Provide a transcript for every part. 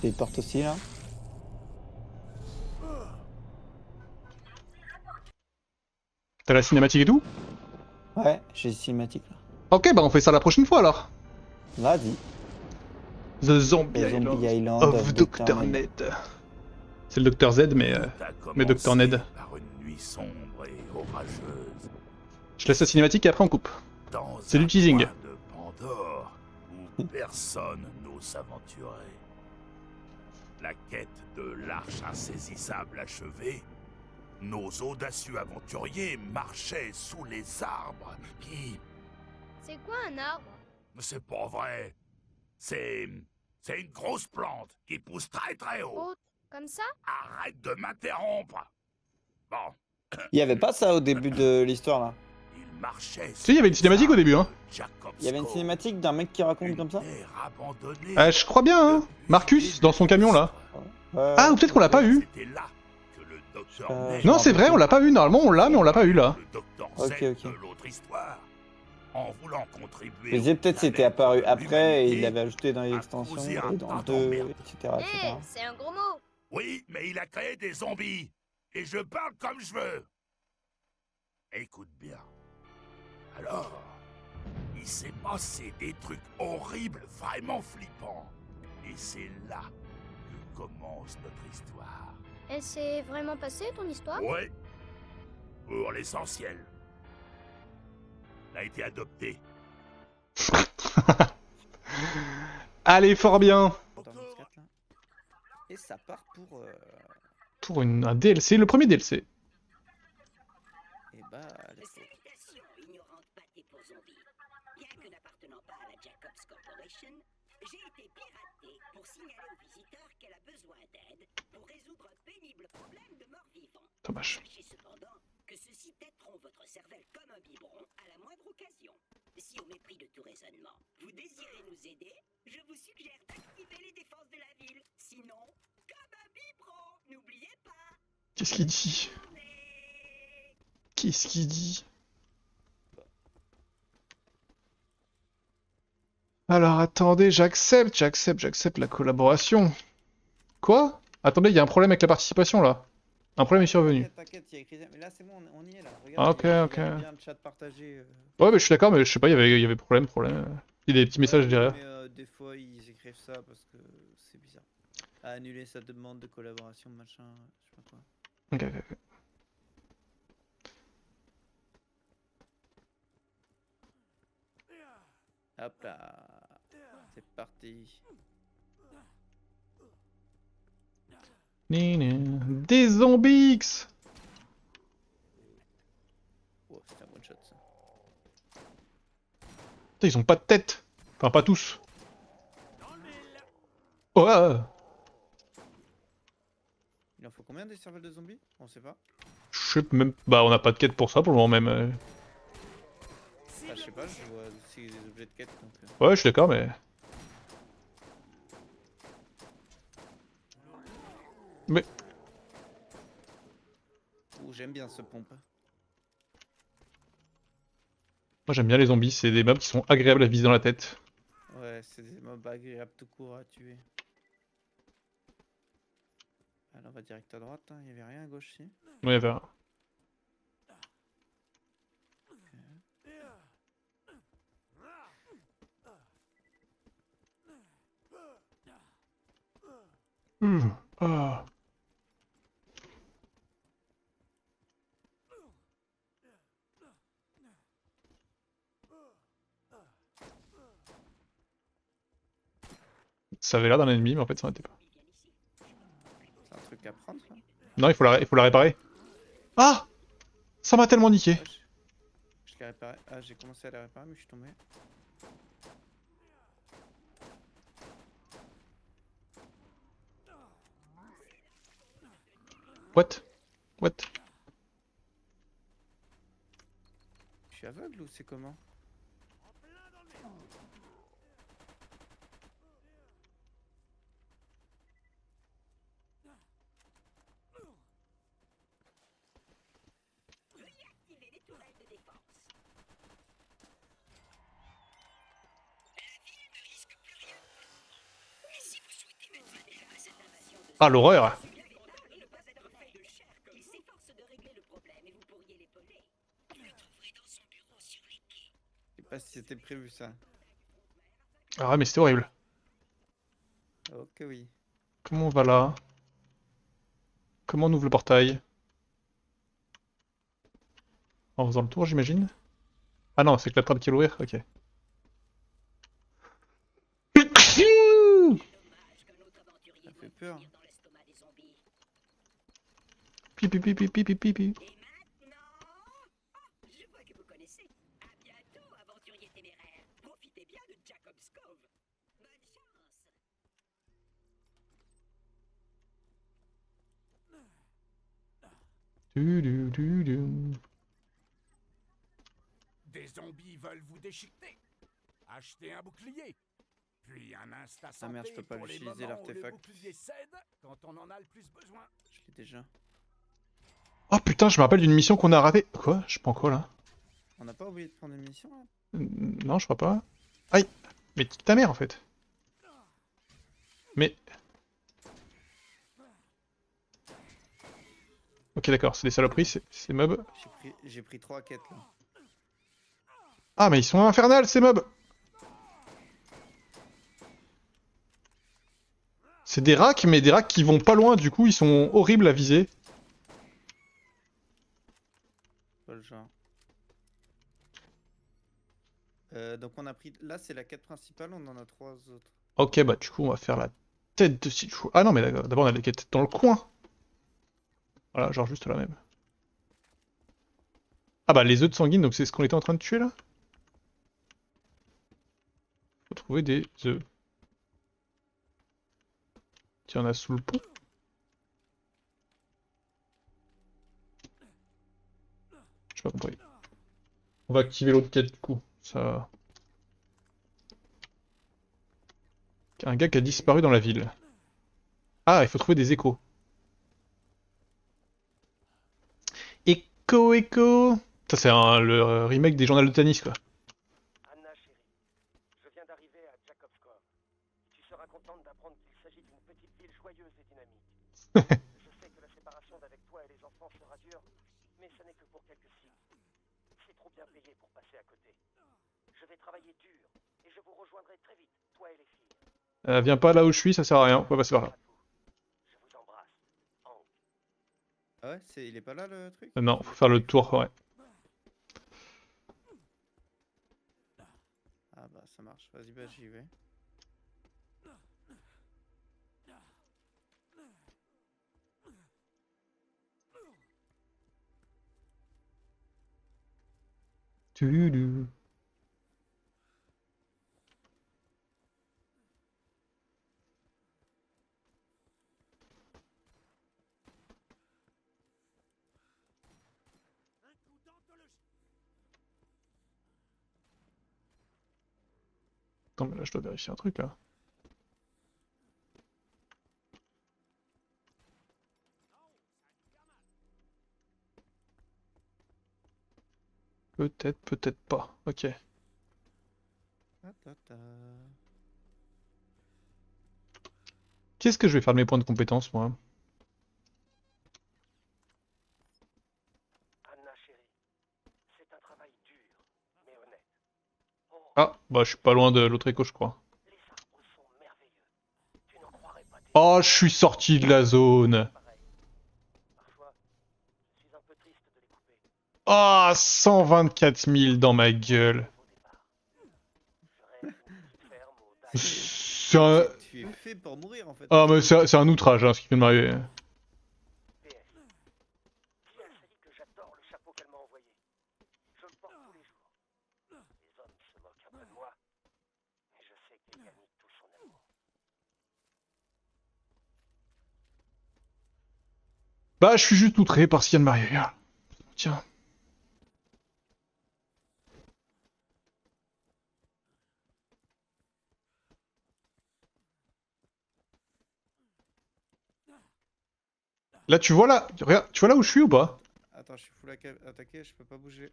Des portes aussi là. T'as la cinématique et tout? Ouais, j'ai les cinématiques là. Ok, bah on fait ça la prochaine fois alors. Vas-y. The Zombie The Zombie Island Island of of Dr. Dr. Ned. Ned. C'est le Dr. Z, Tout a mais Dr. Ned. commencé par une nuit sombre et orageuse, Je laisse la cinématique et après on coupe. dans C'est un du teasing. coin de Pandore où personne n'ose s'aventurer. La quête de l'arche insaisissable achevée, nos audacieux aventuriers marchaient sous les arbres qui... C'est quoi un arbre? C'est pas vrai. C'est une grosse plante qui pousse très très haut. Haute, comme ça? Arrête de m'interrompre. Bon, Il y avait pas ça au début de l'histoire là. il marchait. Si, il y avait une cinématique au début, hein. Il y avait une cinématique d'un mec qui raconte comme ça. Je crois bien, hein. Marcus, dans son camion là. Ah, ou peut-être qu'on l'a pas eu. C'était là que le docteur Je Non, m'en c'est rappelle vrai, plus. on l'a pas eu. Normalement, on l'a, mais on l'a pas eu là. Le docteur Ok, Z ok. de l'autre histoire, en voulant contribuer. Mais au peut-être c'était bien-être apparu de après et il l'humanité, l'avait ajouté dans les a extensions causé un et dans le tas 2, d'emmerdes. etc. Eh, etc. c'est un gros mot. Oui, mais il a créé des zombies. Et je parle comme je veux. Écoute bien. Alors, il s'est passé des trucs horribles, vraiment flippants. Et c'est là que commence notre histoire. Elle s'est vraiment passée, ton histoire? Ouais. Pour l'essentiel. Elle a été adoptée. Allez, fort bien. Et ça part Pour un DLC, le premier DLC. Et bah, Salutations, ignorante pâtée pour zombies. Bien que n'appartenant pas à la Jacobs Corporation, j'ai été piratée pour signaler aux visiteurs qu'elle a besoin d'aide pour résoudre un pénible problème de mort-vivant. Dommage. Sachez cependant que ceux-ci têteront votre cervelle comme un biberon à la moindre occasion. Si au mépris de tout raisonnement, vous désirez nous aider, je vous suggère d'activer les défenses de la ville. Sinon, comme un biberon, n'oubliez pas. Qu'est-ce qu'il dit? Qu'est-ce qu'il dit? Alors attendez, j'accepte la collaboration. Quoi? Attendez, il y a un problème avec la participation là. Un problème est survenu. T'inquiète, il y a écrit ça. Mais là, c'est bon, on y est là. Ah, ok, il y a ok. bien le chat partagé. Ouais, mais je suis d'accord, mais je sais pas, il y avait problème. Il y a des petits messages derrière. Mais des fois, ils écrivent ça parce que c'est bizarre. À annuler sa demande de collaboration, machin, je sais pas quoi. Ok. Hop là. C'est parti. Des zombies. Oh, c'est un one shot ça. Putain, ils ont pas de tête. Enfin, pas tous. Oh, Il en faut combien des cervelles de zombies? On sait pas. je sais même... Bah, on a pas de quête pour ça pour le moment même. Ah, je sais pas, je vois aussi des objets de quête donc. Ouais, je suis d'accord, mais... Mais... Ouh, j'aime bien ce pompe. Moi j'aime bien les zombies, c'est des mobs qui sont agréables à viser dans la tête. Ouais, c'est des mobs agréables tout court à tuer. Alors on va direct à droite, hein. Il y avait rien à gauche ici. Ouais, vers... Ah. Ça avait l'air d'un ennemi, mais en fait ça n'en était pas. C'est un truc à prendre là. Non, il faut la réparer. Ah! Ça m'a tellement niqué. Ouais, je l'ai réparé. Ah, j'ai commencé à la réparer, mais je suis tombé. What? Je suis aveugle ou c'est comment? Veuillez activer les tourelles de défense. La ville ne risque plus rien. Mais si vous souhaitez mettre fin à Ah, l'horreur! Ne pas être fait de chair comme il s'efforce de régler le problème et vous pourriez l'épauler. Vous le trouverez dans son bureau sur les quais. Je sais pas si c'était prévu ça. Ah, mais c'était horrible. Ok, oui. Comment on va là? Comment on ouvre le portail? En faisant le tour, j'imagine? Ah non, c'est que la trappe qui est l'ouvrir? Ok. Dommage qu'un autre aventurier Ça doive fait peur. finir dans l'estomac des zombies. Pipi pipi pipi pipi. Et maintenant, je vois que vous connaissez. À bientôt, aventurier téméraire. Profitez bien de Jacob's Cove. Bonne chance. Du. Des zombies veulent vous déchiqueter. Achetez un bouclier. Puis un instant Ah merde, je santé peux pas pour les l'utiliser, moments où le l'artefact. bouclier cède quand on en a le plus besoin. Je l'ai déjà. Oh putain, je me rappelle d'une mission qu'on a ratée. Quoi? Je prends quoi là? On n'a pas oublié de prendre une mission là? Non, je crois pas. Aïe! Mais ta mère en fait. Mais. Ok, d'accord, c'est des saloperies, ces mobs. J'ai pris 3 quêtes là. Ah, mais ils sont infernales ces mobs! C'est des racks, mais des racks qui vont pas loin, du coup ils sont horribles à viser. Pas le genre. Donc on a pris... Là c'est la quête principale, on en a 3 autres. Ok, bah du coup on va faire la tête de Sichu. Ah non, mais d'abord on a les quêtes dans le coin. Voilà, genre juste là même. Ah bah les œufs de sanguine, donc c'est ce qu'on était en train de tuer là? Faut trouver des œufs. Tiens, on a sous le pont. J'ai pas compris. On va activer l'autre quête du coup. Ça. Un gars qui a disparu dans la ville. Ah, il faut trouver des échos. Écho. Ça c'est le remake des journaux de Tanis quoi. Anna, chérie, je viens d'arriver à Jacob's Cove. Tu seras contente d'apprendre qu'il s'agit d'une petite ville joyeuse et dynamique. Je sais que la séparation d'avec toi et les enfants sera dure, mais ce n'est que pour quelques cycles. C'est trop bien payé pour passer à côté. Je vais travailler dur, et je vous rejoindrai très vite, toi et les filles. Viens pas là où je suis, ça sert à rien. On va passer par là. Je vous embrasse. Hank. Ah ouais, il est pas là le truc? Non, faut faire le tour, ouais. Ah bah ça marche, vas-y bah j'y vais. Tudu. Attends, mais là je dois vérifier un truc là. Peut-être, peut-être pas. Ok. Ta, ta, ta. Qu'est-ce que je vais faire de mes points de compétence, moi? Anna, chérie, c'est un travail dur, mais honnête. Oh, Ah, bah je suis pas loin de l'autre écho, je crois. les arbres sont merveilleux. Tu n'en croirais pas tes Oh, je suis sorti de la zone. pareil. Parfois, je suis un peu triste de les couper. Ah, 124 000 dans ma gueule. Au départ, je rêve d'une petite ferme au Danemark. C'est un... Tu es fait pour mourir en fait. Ah, mais c'est un outrage, hein, ce qui vient de m'arriver. PS. Dis à Sally que j'adore le chapeau qu'elle m'a envoyé. Je le porte tous les jours. Les hommes se moquent un peu de moi, mais je sais qu'il gagne tout son amour. Bah, je suis juste outré par ce qui vient de m'arriver. Tiens. Là, tu vois là, regarde, tu vois là où je suis ou pas? Attends, je suis full attaqué, je peux pas bouger.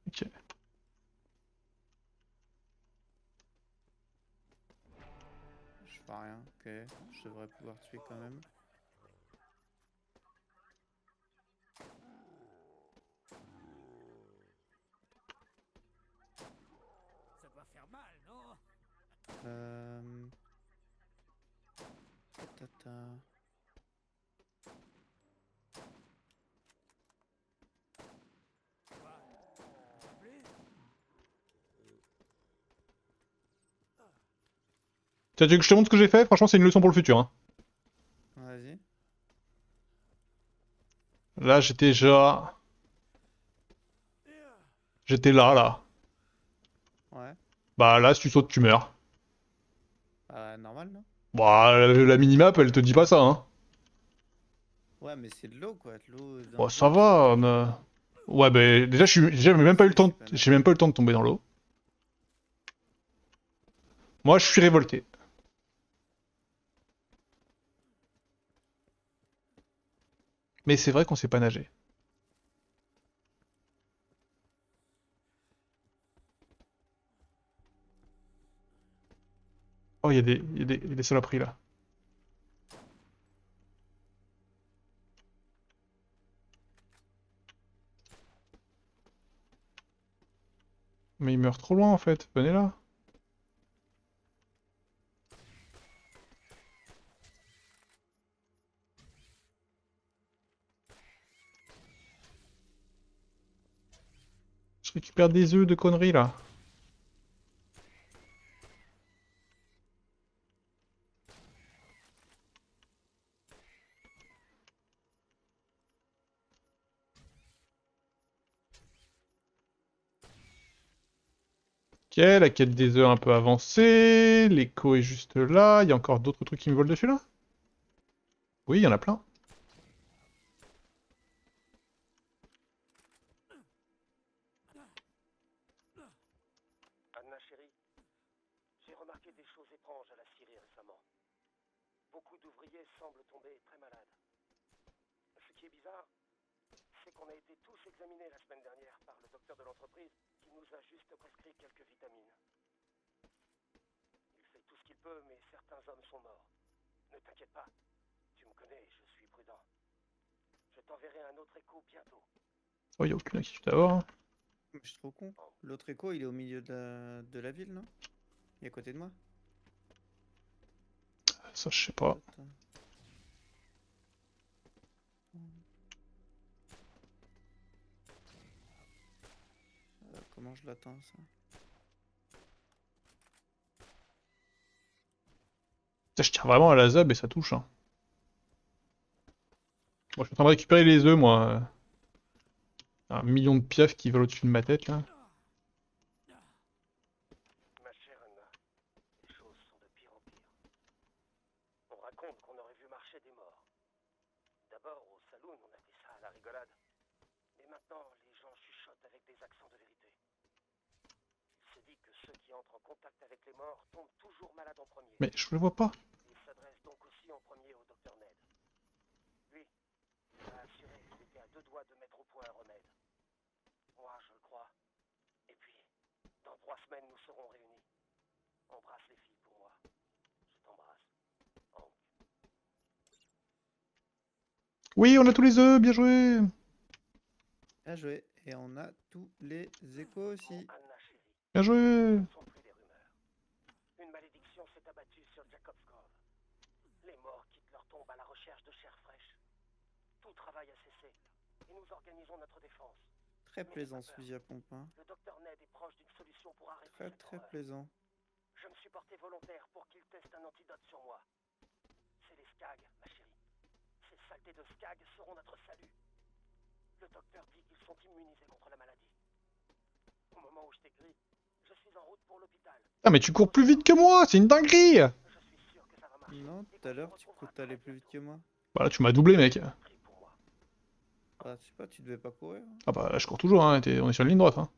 Ok. Je fais rien, ok. Je devrais pouvoir tuer quand même. Tu veux que je te montre ce que j'ai fait? Franchement, c'est une leçon pour le futur. Hein. Vas-y. Là, j'étais genre... J'étais là. Ouais. Bah là, si tu sautes, tu meurs. Normal, non? Bah, la minimap, elle te dit pas ça, hein. Ouais, mais c'est de l'eau, quoi. De l'eau. Dans Bon, le ça jeu, tu va. vas on toujours, a- Ouais, bah déjà, j'ai même pas eu le temps. J'ai même pas eu le temps de tomber dans l'eau. Moi, je suis révolté. Mais c'est vrai qu'on sait pas nager. Oh, il y a des saloperies là. Mais il meurt trop loin en fait. Venez là. Je récupère des œufs de conneries là. Ok, la quête des œufs un peu avancée. L'écho est juste là. Il y a encore d'autres trucs qui me volent dessus là? Oui, il y en a plein. Anna, chérie, j'ai remarqué des choses étranges à la Syrie récemment. Beaucoup d'ouvriers semblent tomber très malades. Ce qui est bizarre, c'est qu'on a été tous examinés la semaine dernière par le docteur de l'entreprise qui nous a juste prescrit quelques vitamines. Il fait tout ce qu'il peut, mais certains hommes sont morts. Ne t'inquiète pas, tu me connais, je suis prudent. Je t'enverrai un autre écho bientôt. Oh, il y a aucune inquiétude à avoir. Hein. Mais je suis trop con. L'autre écho, il est au milieu de la ville, non? Il est à côté de moi. Ça, je sais pas. Attends. Comment je l'attends, ça? Ça, je tire vraiment à la zab et ça touche. Hein. Moi, je suis en train de récupérer les œufs, moi. Un million de piafs qui volent au-dessus de ma tête, là. Ma chère Anna, les choses sont de pire en pire. On raconte qu'on aurait vu marcher des morts. D'abord, au saloon, on a fait ça à la rigolade. Mais maintenant, les gens chuchotent avec des accents de vérité. Il se dit que ceux qui entrent en contact avec les morts tombent toujours malades en premier. Mais je le vois pas. Il s'adresse donc aussi en premier au docteur Ned. Lui, il m'a assuré qu'il était à 2 doigts de mettre au point un remède. Moi, je le crois. Et puis, dans 3 semaines, nous serons réunis. Embrasse les filles pour moi. Je t'embrasse. Hank. Oui, on a tous les œufs, bien joué. Bien joué. Et on a tous les échos aussi. Anna, chérie, Bien joué. ne sont plus des rumeurs. Une malédiction s'est abattue sur Jacob's Cove. Les morts quittent leur tombe à la recherche de chair fraîche. Tout travail a cessé. Et nous organisons notre défense. Très plaisant ce fusil à pompe. Hein. Le docteur Ned est proche d'une solution pour arrêter Très cette très horreur. plaisant. Je me suis porté volontaire pour qu'il teste un antidote sur moi. C'est les Skag, ma chérie. Ces saletés de Skag seront notre salut. Le docteur dit qu'ils sont immunisés contre la maladie. Au moment où je t'écris, je suis en route pour l'hôpital. Ah, mais tu cours plus vite que moi, c'est une dinguerie. Je suis sûr que ça va marcher. Non, tout à l'heure, tu t'allais plus vite que moi. Bah là, tu m'as doublé, mec. Prie pour moi. Ah, je sais pas, tu devais pas courir. Hein. Ah bah, là, je cours toujours, hein. On est sur la ligne droite, hein.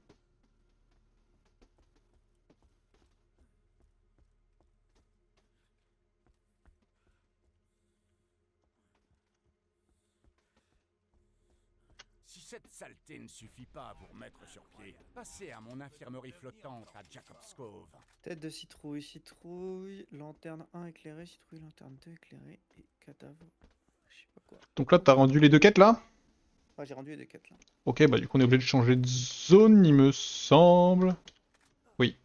Si cette saleté ne suffit pas à vous remettre sur pied, passez à mon infirmerie flottante à Jacob's Cove. Tête de citrouille, citrouille, lanterne 1 éclairée, citrouille, lanterne 2 éclairée et cadavre. Je sais pas quoi. Donc là, t'as rendu les deux quêtes, là? Ah, j'ai rendu les 2 quêtes là. Ok, bah du coup, on est obligé de changer de zone, il me semble. Oui.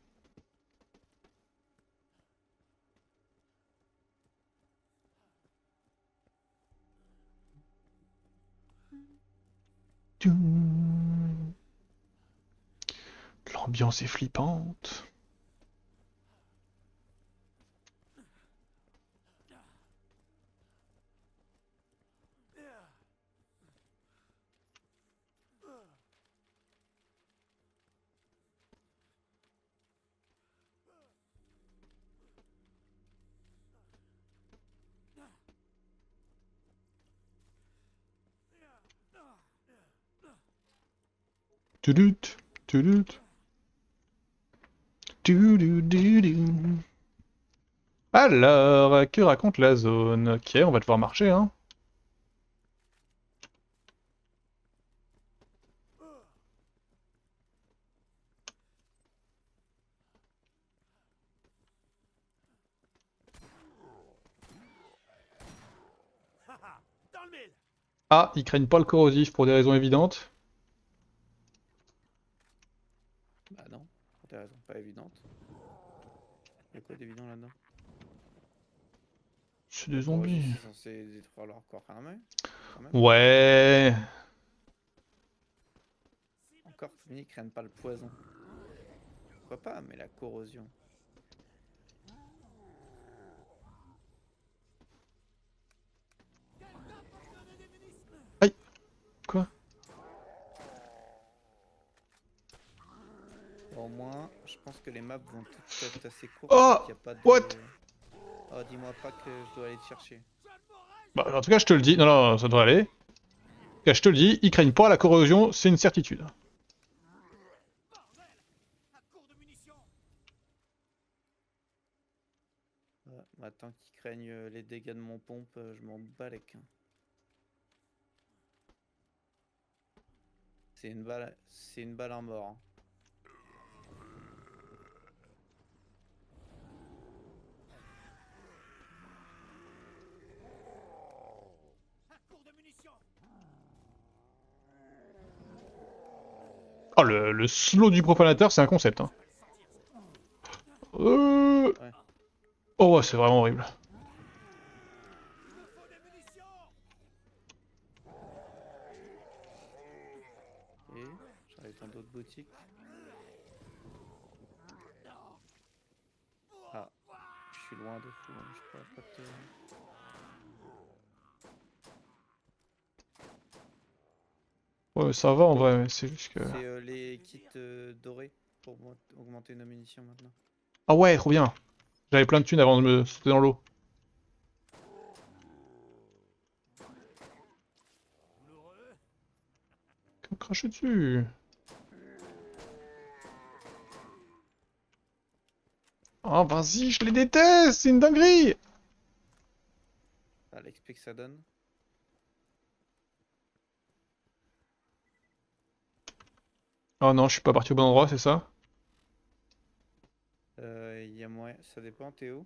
L'ambiance est flippante. Tudut, tudut. Tudududou. Alors, que raconte la zone? Ok, on va devoir marcher, hein. Dans le mille. Ah, ils craignent pas le corrosif pour des raisons évidentes. Bah non, pour des raisons pas évidentes. Y'a quoi d'évident là-dedans? C'est des Le corrosif, zombies. c'est censé détruire leur corps quand même. Ouais. Encore que ils craignent pas le poison. Pourquoi pas, mais la corrosion. Quoi? Au moins, je pense que les maps vont toutes être assez courtes. Oh, qu'il y a pas de... what? Oh, dis-moi pas que je dois aller te chercher. Bah, en tout cas, je te le dis. Non, non, ça devrait aller. En tout cas, je te le dis, ils craignent pas la corrosion, c'est une certitude. Bah, tant qu'ils craignent les dégâts de mon pompe, je m'en bats les quins. C'est une balle en mort. Hein. Oh, le slow du profanateur, c'est un concept. Hein. Ouais. Oh, ouais, c'est vraiment horrible. Et j'arrive dans d'autres boutiques. Ah, je suis loin de fou. Hein. Je pourrais pas te... Ouais, ça va en vrai, mais c'est juste que... C'est les kits dorés pour augmenter nos munitions maintenant. Ah ouais, trop bien. J'avais plein de thunes avant de me sauter dans l'eau. Que me cracher dessus. Oh, vas-y, je les déteste, c'est une dinguerie. Ah, l'XP que ça donne. Oh non, je suis pas parti au bon endroit, c'est ça? Il y a moyen, ça dépend, Théo.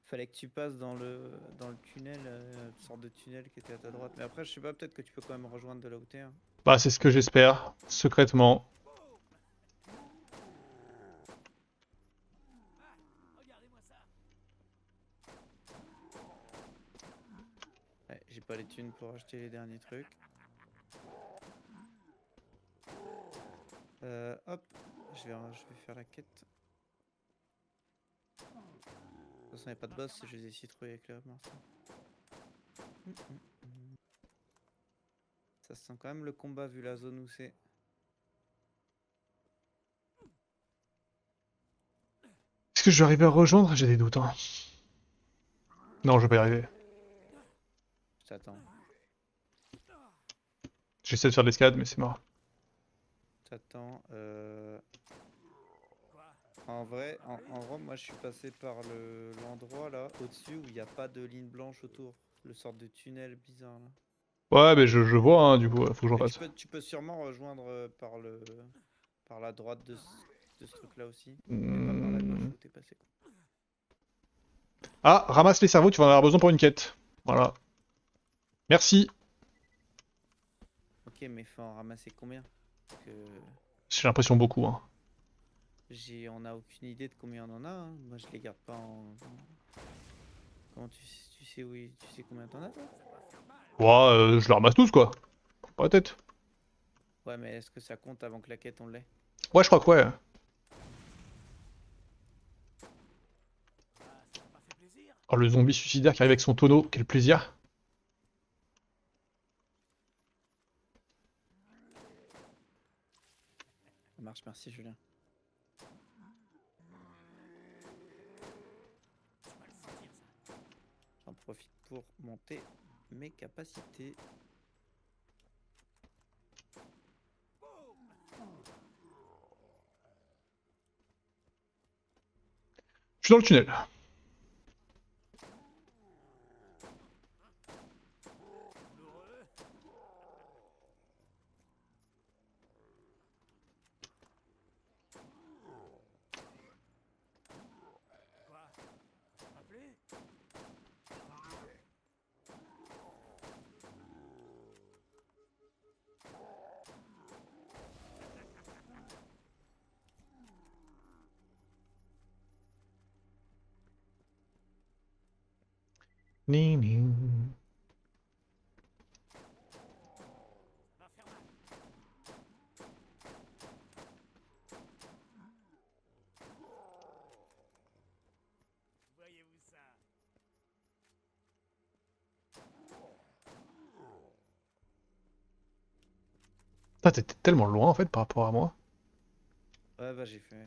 Fallait que tu passes dans le tunnel, une sorte de tunnel qui était à ta droite. Mais après, je sais pas, peut-être que tu peux quand même rejoindre de là où t'es. Hein. Bah, c'est ce que j'espère, secrètement. Ouais, j'ai pas les thunes pour acheter les derniers trucs. Hop, je vais faire la quête. De toute façon, il n'y a pas de boss, je les ai citrouillés avec le marteau. Ça sent quand même le combat vu la zone où c'est. Est-ce que je vais arriver à rejoindre? J'ai des doutes, hein. Non, je vais pas y arriver. Je t'attends. J'essaie de faire de l'escalade, mais c'est mort. T'attends. En vrai, moi je suis passé par l'endroit là, au-dessus, où il n'y a pas de ligne blanche autour. Le sort de tunnel bizarre là. Ouais, mais je vois, hein, du coup, faut que j'en Mais fasse. tu peux sûrement rejoindre par la droite de ce truc là aussi. Mais pas par la gauche où t'es passé. Ah, ramasse les cerveaux, tu vas en avoir besoin pour une quête. Voilà. Merci. Ok, mais faut en ramasser combien? Parce que J'ai l'impression beaucoup, hein. on a aucune idée de combien on en a. Hein. Moi je les garde pas en. Comment tu sais oui, tu sais combien t'en as toi? Ouais, je les ramasse tous, quoi. Pas la tête. Ouais, mais est-ce que ça compte avant que la quête on l'ait? Ouais, je crois que ouais. Oh, le zombie suicidaire qui arrive avec son tonneau, quel plaisir. Ça marche, merci Julien. J'en profite pour monter mes capacités. suis dans le tunnel. Ning, ning. Voyez-vous ça? Ah, t'étais tellement loin en fait par rapport à moi. Ouais, bah j'ai fait.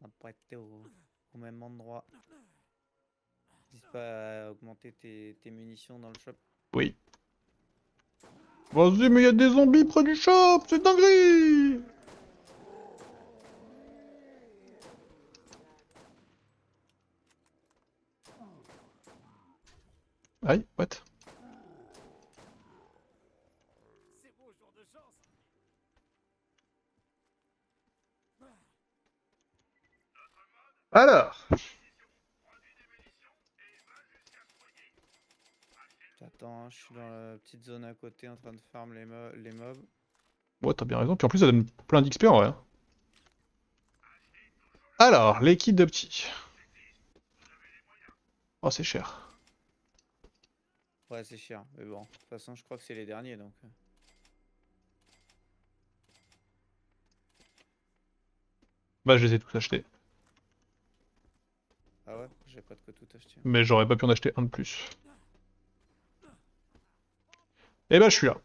On n'a pas été au même endroit. N'hésite pas à augmenter tes munitions dans le shop. Oui. Vas-y, mais il y a des zombies près du shop, c'est dinguerie! Aïe, what? C'est beau jour de chance. Alors, J'attends, hein, je suis dans la petite zone à côté en train de farm les mobs. ouais, t'as bien raison. Puis en plus, ça donne plein d'XP en vrai. Hein. Alors, les kits de petits. Oh, c'est cher. Ouais, c'est cher, mais bon, de toute façon, je crois que c'est les derniers donc. Bah, je les ai tous achetés. Ah ouais, j'ai pas de quoi tout acheter. Mais j'aurais pas pu en acheter un de plus. Et bah, je suis là.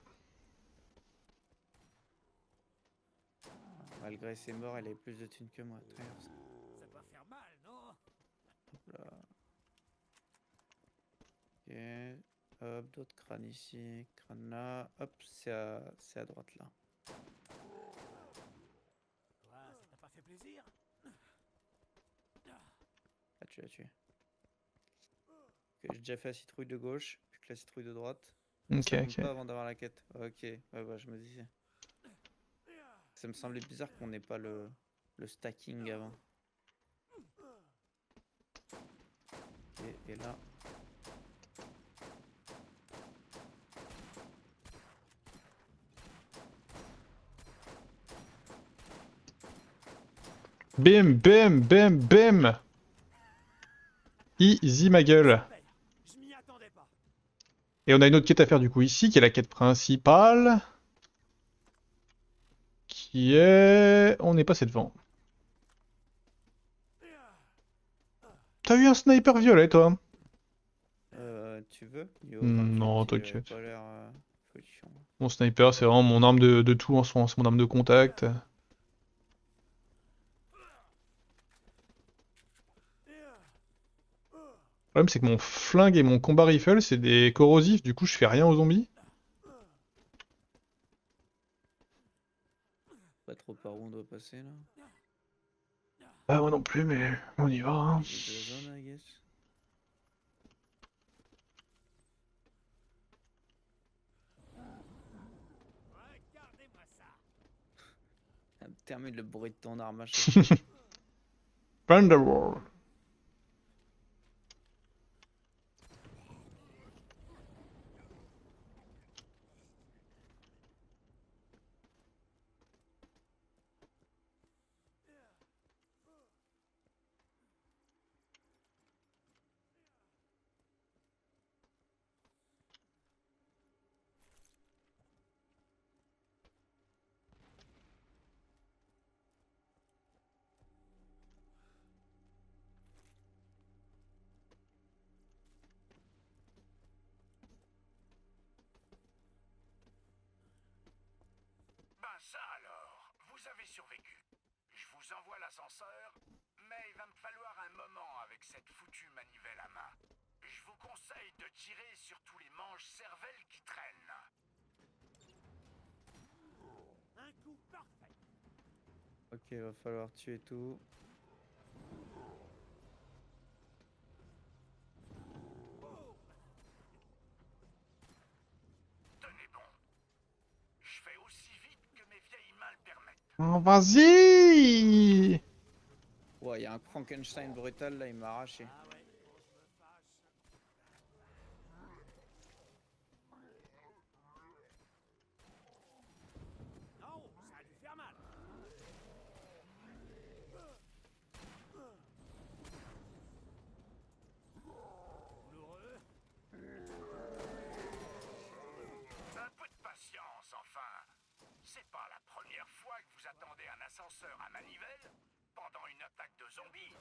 Malgré ses morts, elle a plus de thunes que moi. Très bien, ça. Ça doit faire mal, non? Hop là. Ok. Hop, d'autres crânes ici, crâne là. Hop, c'est à droite là. Quoi, ça t'a pas fait plaisir? Ah, tu l'as tué. Ok, j'ai déjà fait la citrouille de gauche, puis que la citrouille de droite. Ok, Ça compte ok. pas avant d'avoir la quête. Ok, ouais, bah, je me disais. Ça me semblait bizarre qu'on n'ait pas le stacking avant. Et là. Bim, bim, bim, bim! Easy ma gueule. Je m'y attendais pas. Et on a une autre quête à faire du coup ici, qui est la quête principale. Qui est... On est passé devant. T'as eu un sniper violet, toi? Tu veux? Yo, 28, Non, il avait t'inquiète. pas l'air folichon. Mon sniper, c'est vraiment mon arme de tout en ce moment, c'est mon arme de contact. Le problème, c'est que mon flingue et mon combat rifle, c'est des corrosifs, du coup, je fais rien aux zombies. Pas trop par où on doit passer là. Ah, moi non plus, mais on y va. Hein. Milieu de la zone, I guess. Regardez-moi ça. Termine le bruit de ton arme à chaque fois. Thunderworld. Ben ça alors, vous avez survécu. Je vous envoie l'ascenseur, mais il va me falloir un moment avec cette foutue manivelle à main. Je vous conseille de tirer sur tous les manches-cervelles qui traînent. Un coup parfait. Ok, va falloir tuer tout. Tenez bon. Je fais aussi vite que mes vieilles mains le permettent. Oh, vas-y! Ouais, y a un Frankenstein brutal là, il m'a arraché. Non, ça a dû faire mal. Douloureux. Un peu de patience, enfin. C'est pas la première fois que vous attendez un ascenseur à manivelle pendant une attaque de zombies.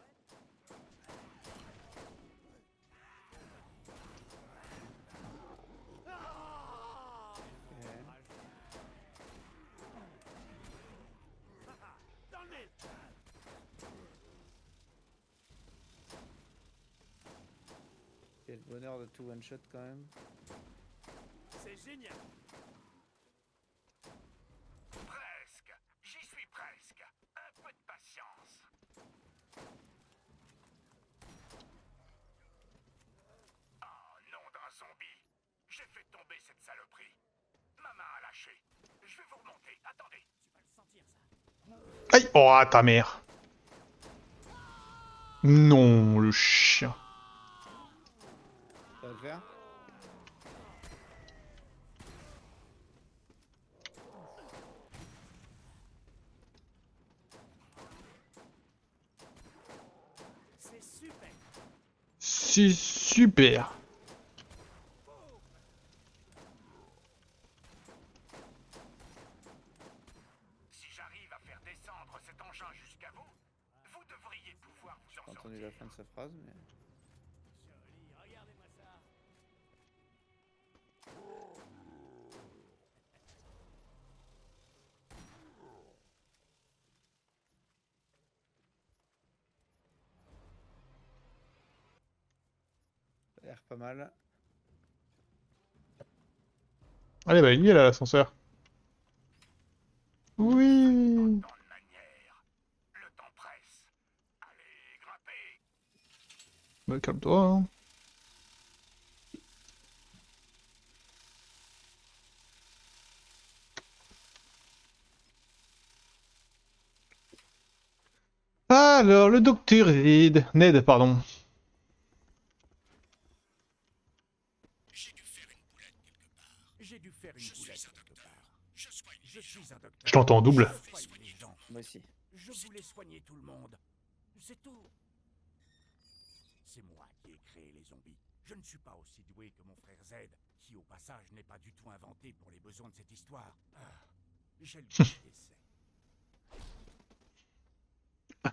Ok. Dans le mille. Quel bonheur de tout one shot quand même. C'est génial. Presque. J'y suis presque. Un peu de patience. Oh, nom d'un zombie. J'ai fait tomber cette saloperie. Ma main a lâché. Je vais vous remonter. Attendez. Tu vas le sentir, ça. Aïe! Oh, ta mère! Non, le chien. Ça va le faire? C'est super. C'est super. Si j'arrive à faire descendre cet engin jusqu'à vous, vous devriez pouvoir vous J'ai en pas entendu sortir. la fin de sa phrase, mais. Joli, regardez-moi ça. Ça a l'air pas mal. Allez, bah, il y est là, l'ascenseur. Oui! Tant de manière. Le temps presse. Allez, grimpez. Bah, calme-toi, hein. Alors, le docteur Ned, pardon. J'ai dû faire une boulette quelque part. Je suis un docteur. Je l'entends en double. Je soigne les gens. Moi aussi. Je voulais soigner tout le monde. C'est tout. C'est moi qui ai créé les zombies. Je ne suis pas aussi doué que mon frère Z, qui au passage n'est pas du tout inventé pour les besoins de cette histoire. Ah, j'ai le goût d'essai.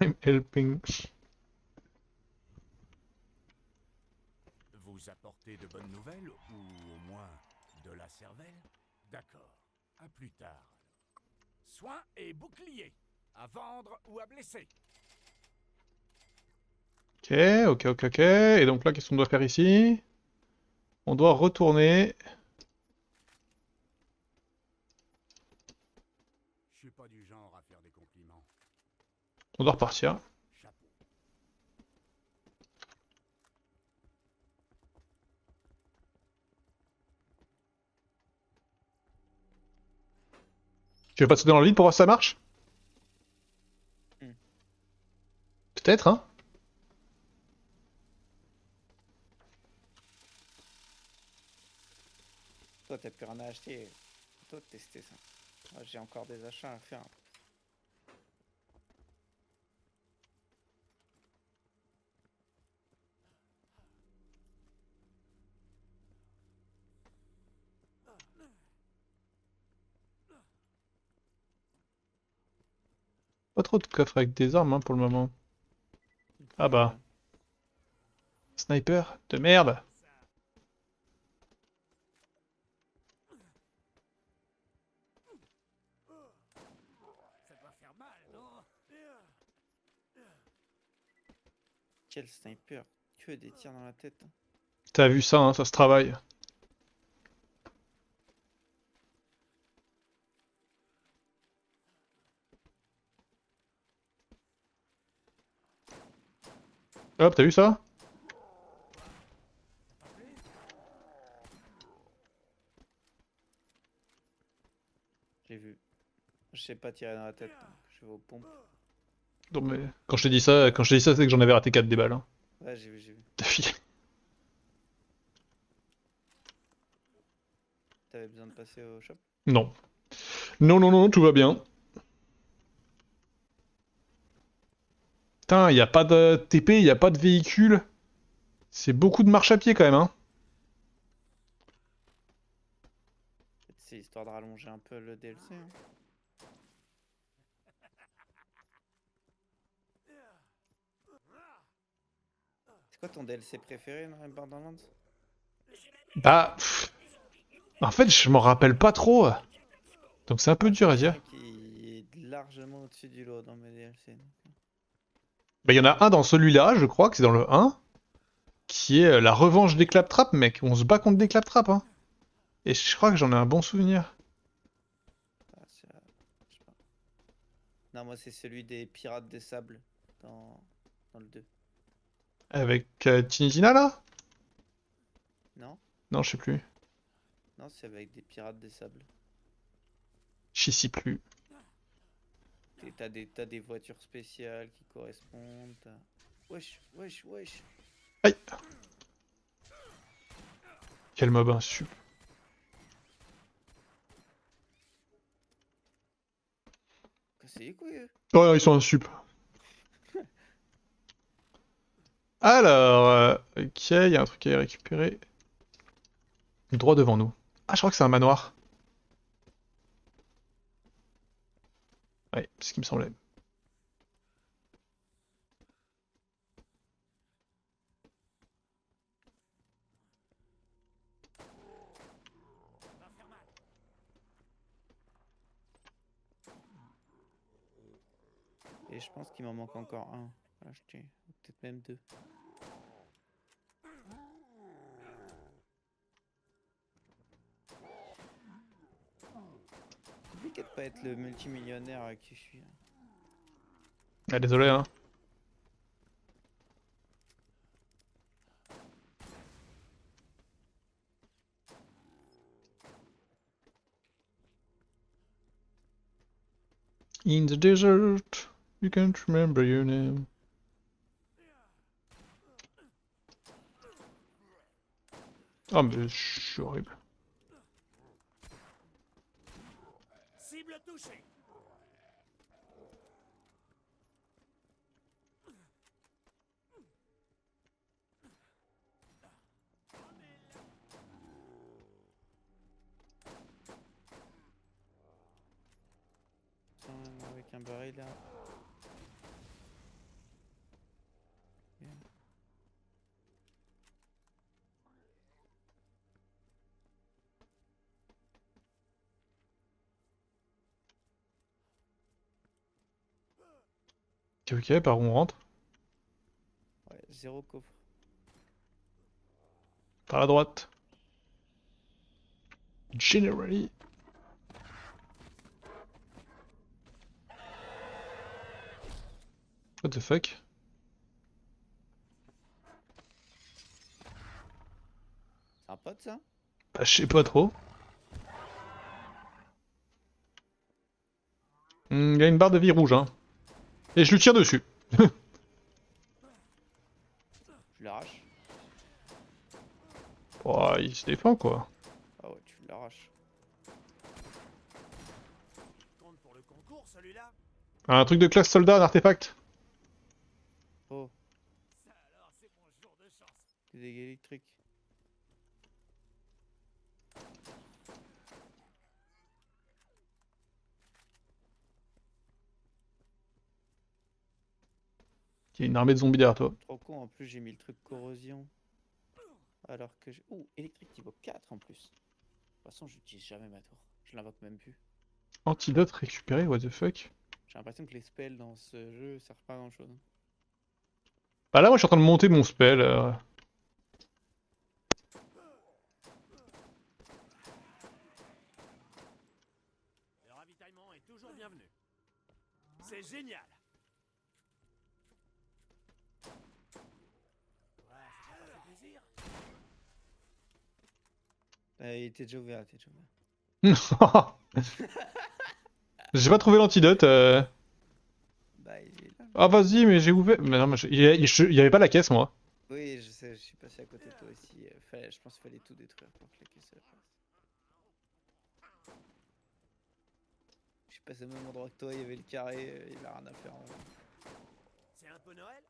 I'm helping. Vous apportez de bonnes nouvelles, ou au moins de la cervelle? D'accord. À plus tard. Soins et boucliers. À vendre ou à blesser. Ok, ok, ok, ok. Et donc là, qu'est-ce qu'on doit faire ici? On doit retourner. Je suis pas du genre à faire des compliments. On doit repartir. Chapeau. Tu veux pas sauter dans le vide pour voir si ça marche? Hmm. Peut-être, hein? Toi, t'as plus rien à acheter. Toi, de tester ça. Moi, j'ai encore des achats à faire. Pas trop de coffres avec des armes, hein, pour le moment. Ah bah. Sniper de merde. Ça doit faire mal, non? Quel sniper. Que des tirs dans la tête. T'as vu ça, hein, ça se travaille. Hop, t'as vu ça? J'ai vu. Je sais pas tirer dans la tête, donc je vais aux pompes. Non mais quand je t'ai dit ça, c'est que j'en avais raté 4 des balles. Hein. Ouais, j'ai vu, j'ai vu. Ta fille. T'avais besoin de passer au shop? Non. Non, non, non, tout va bien. Putain, y a pas de TP, y a pas de véhicule. C'est beaucoup de marche à pied quand même, hein. C'est histoire de rallonger un peu le DLC. Hein. C'est quoi ton DLC préféré dans Borderlands? Bah, en fait, je m'en rappelle pas trop. Donc c'est un peu dur à dire. Qui est largement au-dessus du lot dans mes DLC. Donc. Bah, y en a un dans celui-là, je crois que c'est dans le 1, qui est la revanche des claptraps, mec. On se bat contre des claptraps, hein. Et je crois que j'en ai un bon souvenir. Ah, je sais pas. Non, moi c'est celui des pirates des sables dans le 2. Avec Tinizina, là? Non? Non, je sais plus. Non, c'est avec des pirates des sables. Je sais plus. T'as des voitures spéciales qui correspondent. Wesh, wesh, wesh. Aïe. Quel mob insu. C'est les couilles. Oh, ils sont insup. Alors, ok, il y a un truc à récupérer. Droit devant nous. Ah, je crois que c'est un manoir. Ouais, c'est ce qui me semblait. Et je pense qu'il m'en manque encore un à acheter. Peut-être même deux. C'est compliqué de pas être le multimillionnaire qui je suis. Ah, désolé, hein. In the desert, you can't remember your name. Oh, mais je suis horrible. Cible touchée. Avec un baril là. Bien. Ok, par où on rentre? Ouais, zéro coffre. Par la droite. Generally. What the fuck? C'est un pote ça? Bah, je sais pas trop. Il y a une barre de vie rouge, hein. Et je lui tire dessus. Tu l'arraches? Oh, il se défend, quoi. Ah ouais, tu l'arraches. Compte pour le concours, celui-là. Un truc de classe soldat, un artefact. Oh, Ça alors, c'est mon jour de chance. des dégâts électriques. Il y a une armée de zombies derrière toi. Trop con, en plus j'ai mis le truc corrosion. Alors que j'ai... Ouh, électrique niveau 4 en plus. De toute façon, j'utilise jamais ma tour. Je l'invoque même plus. Antidote récupéré, what the fuck? J'ai l'impression que les spells dans ce jeu servent pas à grand chose. Bah là, moi, je suis en train de monter mon spell. Le ravitaillement est toujours bienvenu. C'est génial. Il était déjà ouvert, il était déjà ouvert. J'ai pas trouvé l'antidote. Bah, il est là. Ah vas-y, mais j'ai ouvert. Mais non, mais il y avait pas la caisse, moi. Oui, je sais, je suis passé à côté de toi aussi. Je pense qu'il fallait tout détruire pour que la caisse se passe. Je suis passé au même endroit que toi, il y avait le carré, il a rien à faire en vrai. C'est un peu Noël?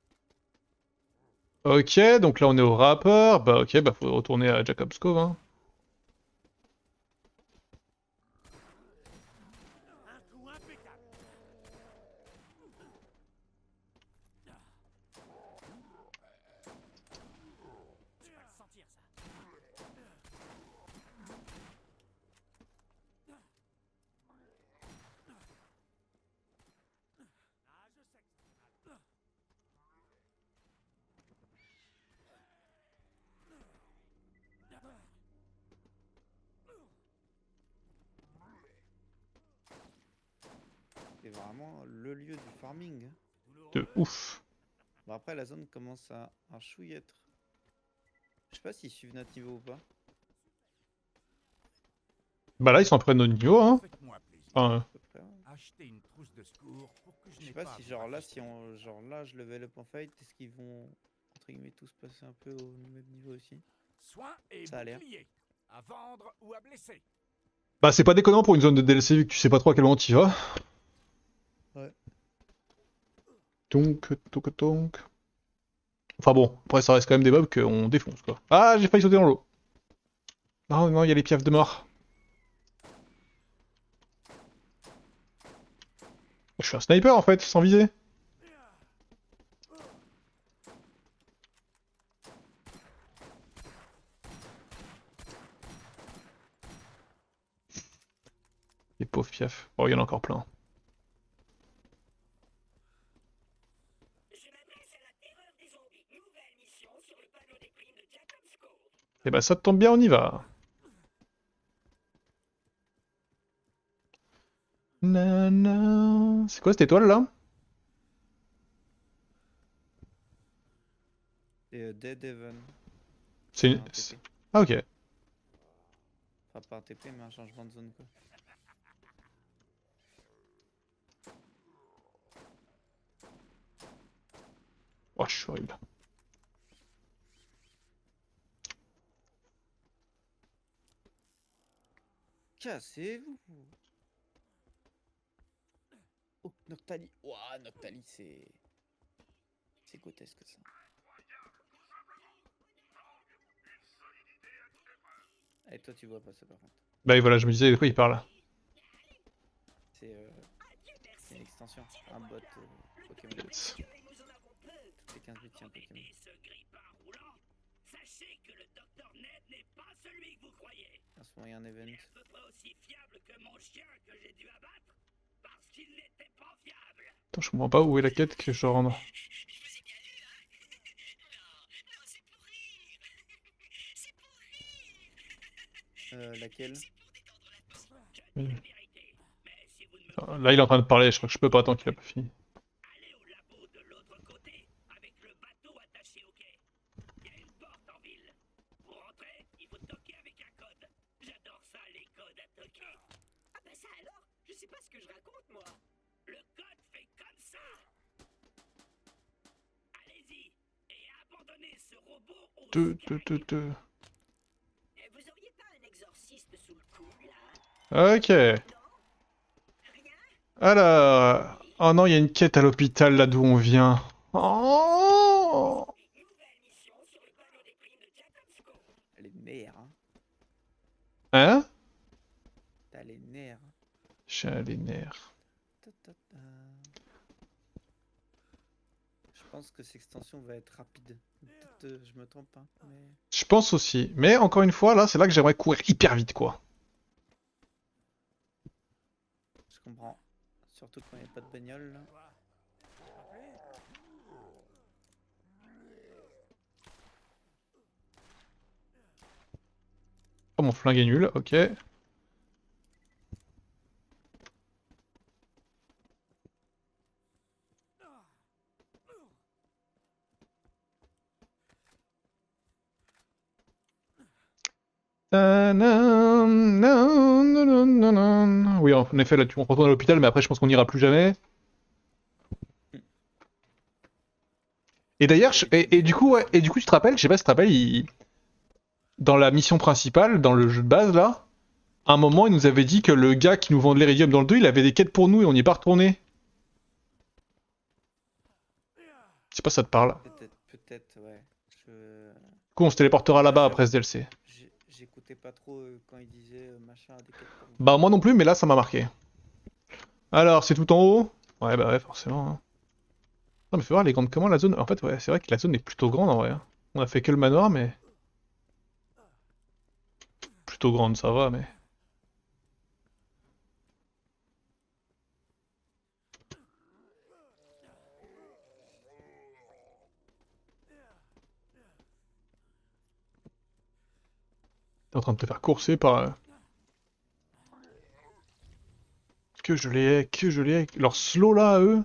Ok, donc là on est au rappeur. Bah ok, bah faut retourner à Jacob's Cove. Hein. Un coup impeccable. Tu vas le sentir, ça. Ah, je sais que c'est mal. C'est vraiment le lieu du farming. Hein. De ouf. Bon, après, la zone commence à un chouillêtre. Je sais pas s'ils suivent notre niveau ou pas. Bah là ils sont après notre niveau, hein. Faites-moi plaisir. Enfin, À peu près, ouais. Achetez une trousse de secours pour que je Je n'ai sais pas pas à si vous genre là, rafistoler. si on, genre là, je level up en fight, est-ce qu'ils vont entre guillemets tous passer un peu au même niveau aussi? Soins et Ça a l'air. boucliers. À vendre ou à blesser. bah c'est pas déconnant pour une zone de DLC vu que tu sais pas trop à quel moment t'y vas. Ouais. Donc. Enfin bon, après ça reste quand même des mobs qu'on défonce quoi. Ah, j'ai failli sauter dans l'eau. Non, non, il y a les piafs de mort. Je suis un sniper en fait, sans viser. Les pauvres piafs. Oh, il y en a encore plein. Je m'adresse à la terreur des zombies. Nouvelle mission sur le panneau des primes de Jacob's Cove. Et bah ça tombe bien, on y va. Nana. C'est quoi cette étoile là? C'est Dead Heaven. C'est une... Un TP. Ah ok. Enfin, pas un TP, mais un changement de zone quoi. Oh, je suis horrible. Cassez-vous! Oh, Noctali! Ouah, Noctali, c'est. C'est grotesque ça. Et toi, tu vois pas ça par contre. Bah et voilà, je me disais de quoi il parle. C'est une extension, un bot Pokémon. Yes. Nous en avons peu. Toutes les 15 bits, il y a un Pokémon. Et ce grippin roulant, sachez que le docteur Ned n'est pas celui que vous croyez. En ce moment, il y a un event. Il est à peu près aussi fiable que mon chien que j'ai dû abattre parce qu'il n'était pas fiable. Attends, je comprends pas où est la quête que je dois rendre. Je vous ai bien lu, hein? Non, non, c'est pour rire. C'est pour rire. Laquelle? C'est pour détendre l'atmosphère. Oui. La vérité. Mais si vous ne me Ah, là il est en train de parler, je crois que je peux pas tant qu'il a pas fini. allez au labo de l'autre côté avec le bateau attaché au quai. Il y a une porte en ville. Pour entrer, il faut toquer avec un code. J'adore ça, les codes à toquer. Ah bah ça alors, je sais pas ce que je raconte moi. Le code fait comme ça. Allez-y et abandonnez ce robot au Te. Eh, vous auriez pas un exorciste sous le coude là? Ok. Non? Rien? Alors... Oh non, il y a une quête à l'hôpital là d'où on vient. Oh Nouvelle mission sur le panneau des primes de Jacob's Cove. Les nerfs, hein. Hein? T'as les nerfs. J'ai les nerfs. Ta, ta, ta. Je pense que cette extension va être rapide. Peut-être je me trompe pas, mais. Je pense aussi. Mais encore une fois, là, c'est là que j'aimerais courir hyper vite, quoi. Je comprends. Surtout quand il n'y a pas de bagnole là. Oh, mon flingue est nul, ok. Oui, en effet, là, on retourne à l'hôpital, mais après, je pense qu'on n'ira plus jamais. Et d'ailleurs, et du coup, ouais, et du coup, tu te rappelles, je sais pas si tu te rappelles, dans la mission principale, dans le jeu de base, là, à un moment, il nous avait dit que le gars qui nous vend de l'iridium dans le 2, il avait des quêtes pour nous et on n'y est pas retourné. Je sais pas si ça te parle. Peut-être, ouais. Du coup, on se téléportera là-bas après ce DLC. J'écoutais pas trop quand il disait machin à des quêtes pour nous. Bah, moi non plus, mais là, ça m'a marqué. Alors, c'est tout en haut? Ouais, bah ouais, forcément. Hein. Non, mais faut voir les grandes comment la zone. En fait, ouais, c'est vrai que la zone est plutôt grande en vrai. Hein. On a fait que le manoir, mais. Plutôt grande, ça va, mais. T'es en train de te faire courser par. Que je les hais, que je les hais. Leur slow là, eux.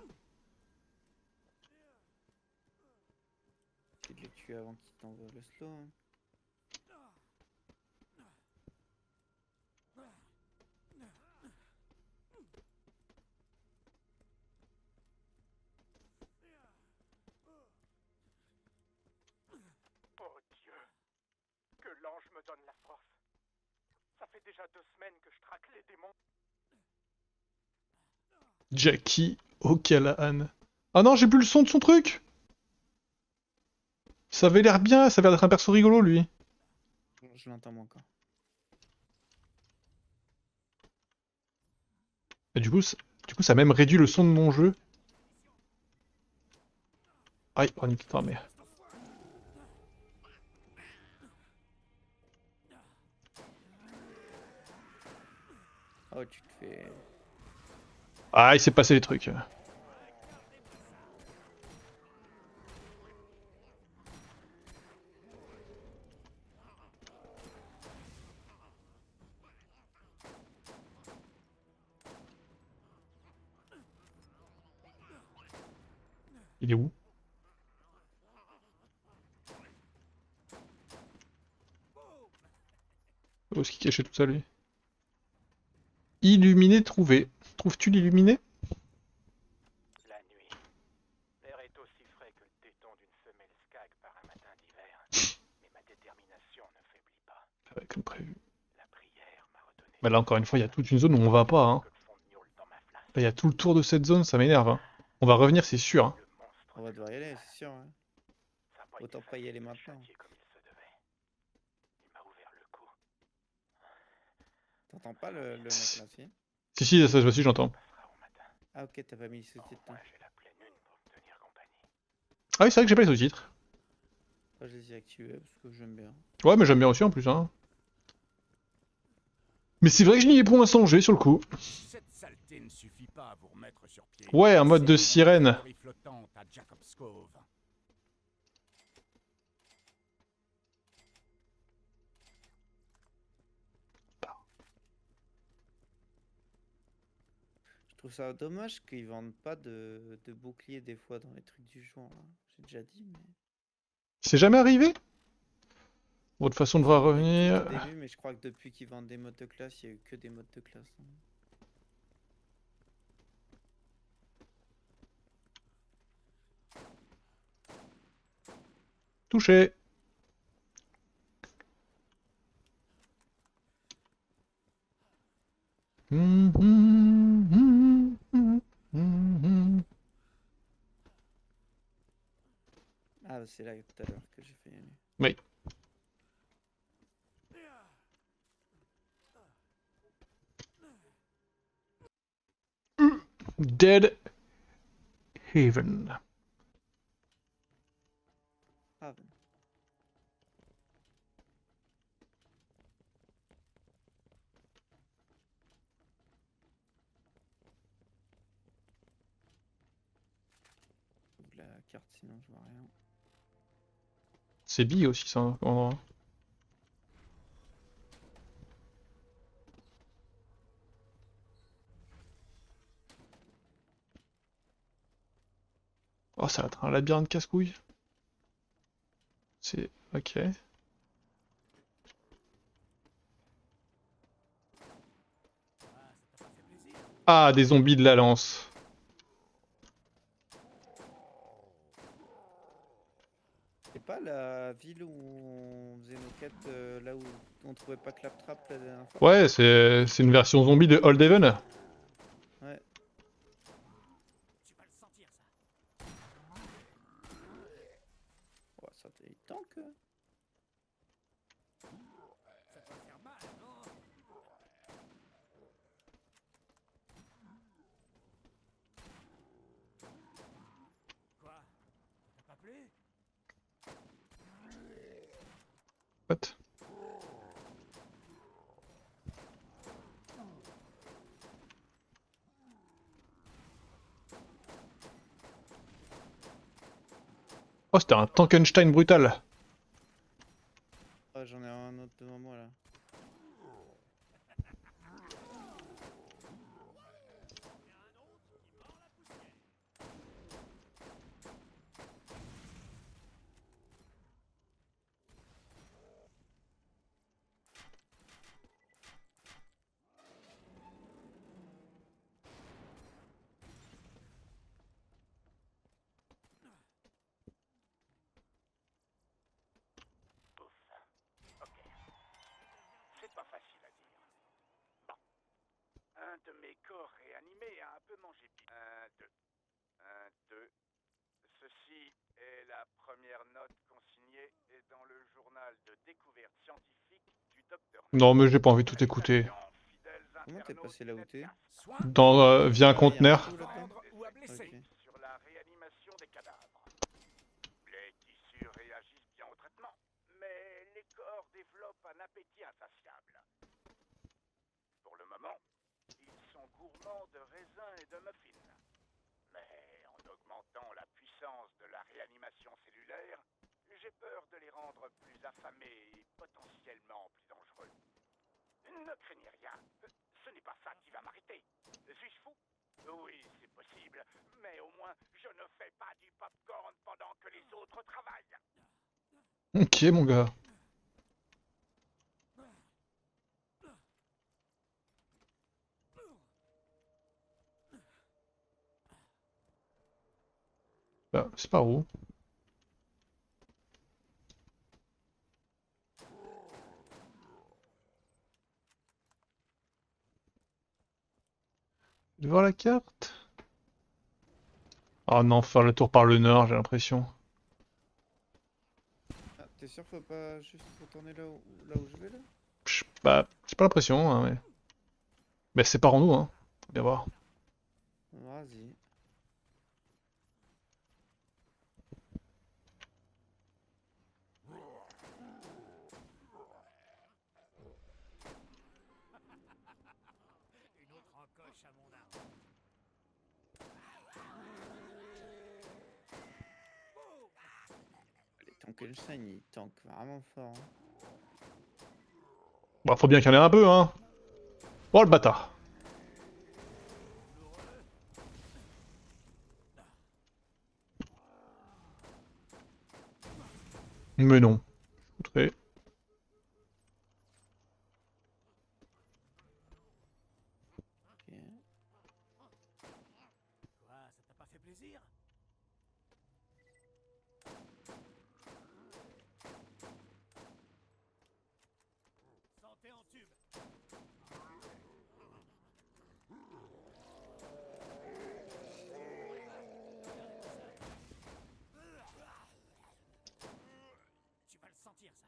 C'est de les tuer avant qu'ils t'envoient le slow. Hein. Oh Dieu, que l'ange me donne la force. Ça fait déjà 2 semaines que je traque les démons. Jackie O'Callaghan. Ah non, j'ai plus le son de son truc! Ça avait l'air bien, ça avait l'air d'être un perso rigolo lui. Je l'entends moins encore. Et du coup, ça a même réduit le son de mon jeu. Aïe, oh, putain, mais. Oh, tu te fais. Ah, il s'est passé des trucs. Il est où? Où est-ce qu'il cachait tout ça lui? Illuminé trouvé. Trouves-tu l'illuminé? La nuit. L'air est aussi frais que le téton d'une femelle skag par un matin d'hiver. Mais ma détermination ne faiblit pas. Ouais, comme prévu. La prière m'a redonné. Bah là encore une fois, il y a toute une zone où on va pas. Hein. Que le fond de gnôle dans ma flasque. Là, il y a tout le tour de cette zone, ça m'énerve. Hein. On va revenir, c'est sûr. Hein. Le monstre On va devoir y aller, c'est sûr. Hein. Ça a pas Autant été pas y facile aller de le maintenant. châtier comme il se devait. Il m'a ouvert le cou. T'entends pas le mec là, si? Si, ça aussi j'entends. Passera au matin. Ah, ok, t'as pas mis le Au sous-titre. moins j'ai la pleine lune pour me tenir compagnie. Ah oui, c'est vrai que j'ai pas les sous-titres. Moi, je les ai activés parce que j'aime bien. Ouais, mais j'aime bien aussi en plus. Hein. Mais c'est vrai que je n'y ai point songé sur le coup. Cette saleté ne suffit pas à vous remettre sur pied. Ouais, un mode de C'est sirène. une galerie flottante à Jacob's Cove. Je trouve ça dommage qu'ils vendent pas de bouclier des fois dans les trucs du genre. Là. J'ai déjà dit, mais. C'est jamais arrivé? Bon, de toute façon, on devra Au revenir. début, mais je crois que depuis qu'ils vendent des modes de classe, il y a eu que des modes de classe. Hein. Touché. Ah, c'est là tout à l'heure que j'ai fait. Oui. Dead Haven. Ah, bon. Ouvre la carte, sinon je vois rien. C'est bi aussi, ça. Comme endroit. Oh, ça va être un labyrinthe casse-couille. C'est... Ok. Ah, des zombies de la lance. C'est pas la ville où on faisait nos quêtes, là où on trouvait pas Claptrap la dernière fois? Ouais, c'est une version zombie de Old Haven. Ouais. Oh, ça il tank. What? Oh, c'était un Tankenstein brutal. Ah, j'en ai un autre devant moi là. C'est pas facile à dire. Bon. Un de mes corps réanimés a un peu mangé pile. Un, deux. Un, deux. Ceci est la première note consignée et dans le journal de découverte scientifique du docteur. Non, mais j'ai pas envie de tout écouter. Comment t'es passé là où t'es? Dans, via un conteneur. Ok. Sur la réanimation des cadavres. Les tissus réagissent bien au traitement, mais les corps développent un appétit insatiable. Pour le moment, ils sont gourmands de raisins et de muffins. Mais en augmentant la puissance de la réanimation cellulaire, j'ai peur de les rendre plus affamés et potentiellement plus dangereux. Ne craignez rien, ce n'est pas ça qui va m'arrêter. Suis-je fou? Oui, c'est possible, mais au moins je ne fais pas du popcorn pendant que les autres travaillent. Ok, mon gars. Bah, c'est par où? De voir la carte? Oh non, faire le tour par le nord, j'ai l'impression. Ah, t'es sûr faut pas juste retourner là où je vais là? Bah, j'ai pas l'impression, hein, mais... Mais séparons-nous, hein. Faut bien voir. Vas-y. Les Tankenstein, ils tankent vraiment fort. Hein. Bah, faut bien qu'il y en ait un peu, hein. Oh, le bâtard. Mais non. Outré. Ok. Quoi, ça t'a pas fait plaisir? Santé en tube. Tu vas le sentir, ça.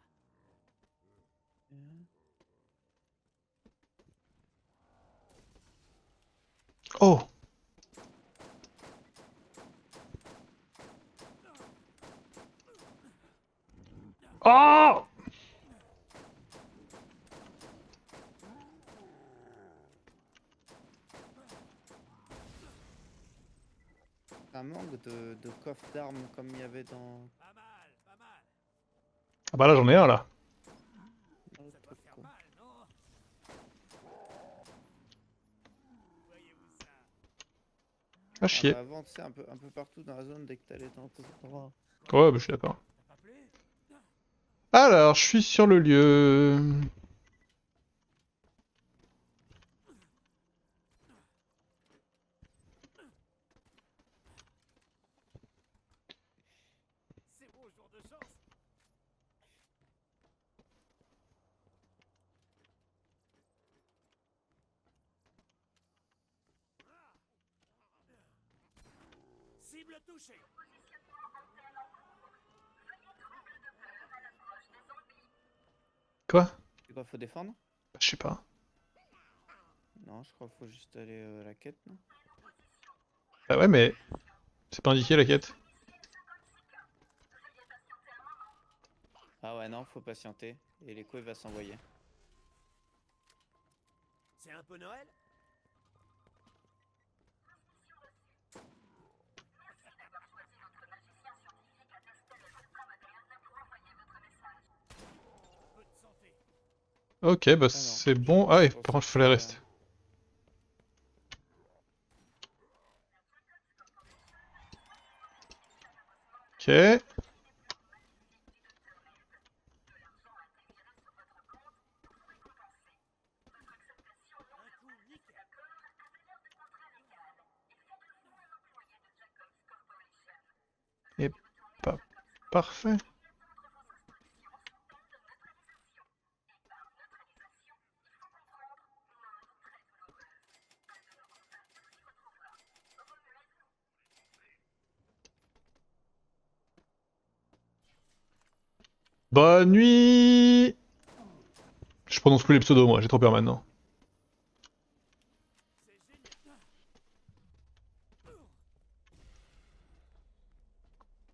Oh! Oh! Un manque de coffre d'armes comme il y avait dans Pas mal, pas mal. Ah bah là, j'en ai un, là. l'autre Ça doit truc, faire quoi. mal, non? Voyez-vous ça? Ah, Ah chier. bah avant, tu sais, un peu partout dans la zone dès que t'allais dans tes endroits. Ouais, bah, je suis d'accord. T'as pas plu? Alors, je suis sur le lieu. Cible touchée. Quoi? C'est quoi, faut défendre? Je sais pas. Non, je crois qu'il faut juste aller à la quête, non? Bah ouais, mais c'est pas indiqué la quête. Ah ouais, non, faut patienter. Et l'écho, il va s'envoyer. C'est un peu Noël? Peu de santé. Ok, bah c'est bon. Ah ouais, par contre, il fallait rester. Ok. Et pas parfait. Bonne nuit. Je prononce plus les pseudos, moi, j'ai trop peur maintenant.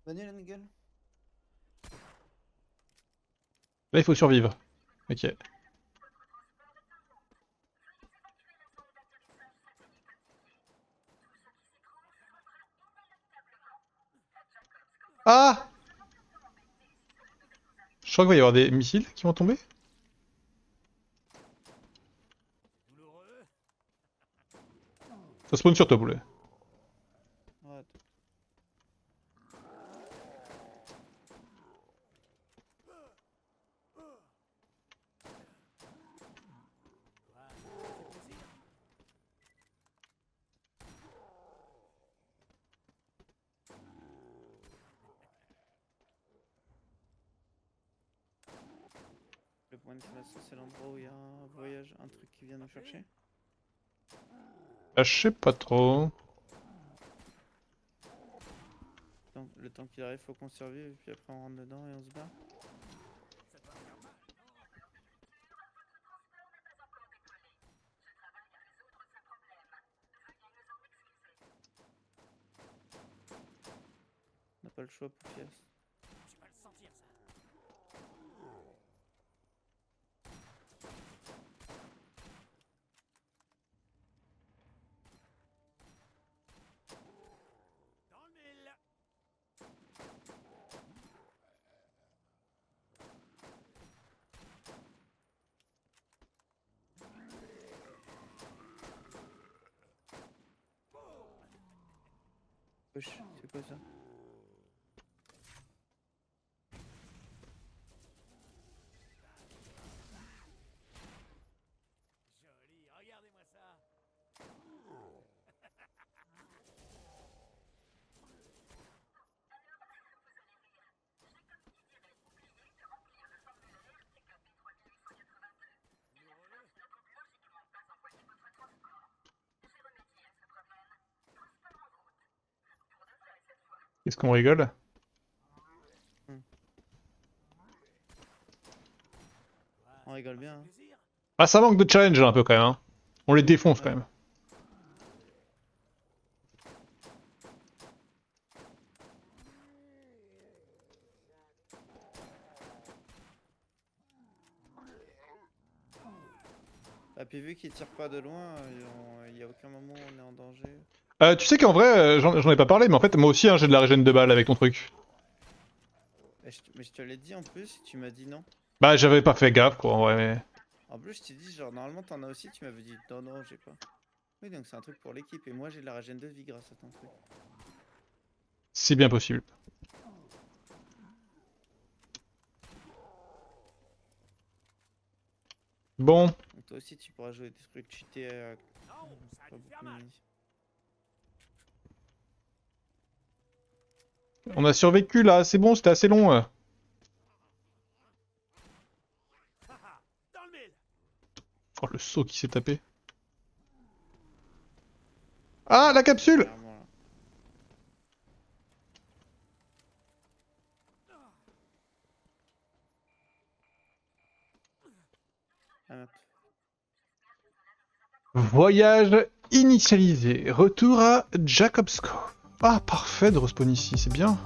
Bonne nuit, la gueule. Là, il faut survivre. Ok. Ah! Je crois qu'il va y avoir des missiles qui vont tomber. Douloureux. Ça spawn sur toi, poulet. Ouais, le point de classe, c'est l'endroit où il y a un voyage, un truc qui vient nous chercher. Ah, je sais pas trop. Donc, le temps qu'il arrive, faut qu'on survive, et puis après on rentre dedans et on se barre. On n'a pas le choix, Poufias. Tu vas le sentir, ça. Dans le mille. Wesh, c'est quoi ça? Joli, regardez-moi ça. Qu'est-ce qu'on rigole? On rigole bien, hein. Plaisir. Ah, ça manque de challenge un peu quand même. Hein. On les défonce quand même. Ah, puis vu qu'ils tirent pas de loin, il y a aucun moment où on est en danger. Tu sais qu'en vrai, j'en ai pas parlé, mais en fait, moi aussi, hein, j'ai de la régène de balles avec ton truc. Mais je te l'ai dit en plus, tu m'as dit non. Bah, j'avais pas fait gaffe, quoi, en vrai. Mais... En plus, je t'ai dit, genre, normalement t'en as aussi, tu m'avais dit non, non, j'ai pas. Oui, donc c'est un truc pour l'équipe, et moi j'ai de la régène de vie grâce à ton truc. C'est bien possible. Bon, Donc toi aussi, tu pourras jouer des trucs cheatés à Non, ça a pas dû faire beaucoup de mal. munitions. on a survécu là, c'est bon, c'était assez long. Haha, dans le mille. Oh, le saut qui s'est tapé. Ah, la capsule! Clairement, là. Voyage initialisé. Retour à Jakobsko. Ah, parfait de respawn ici, c'est bien.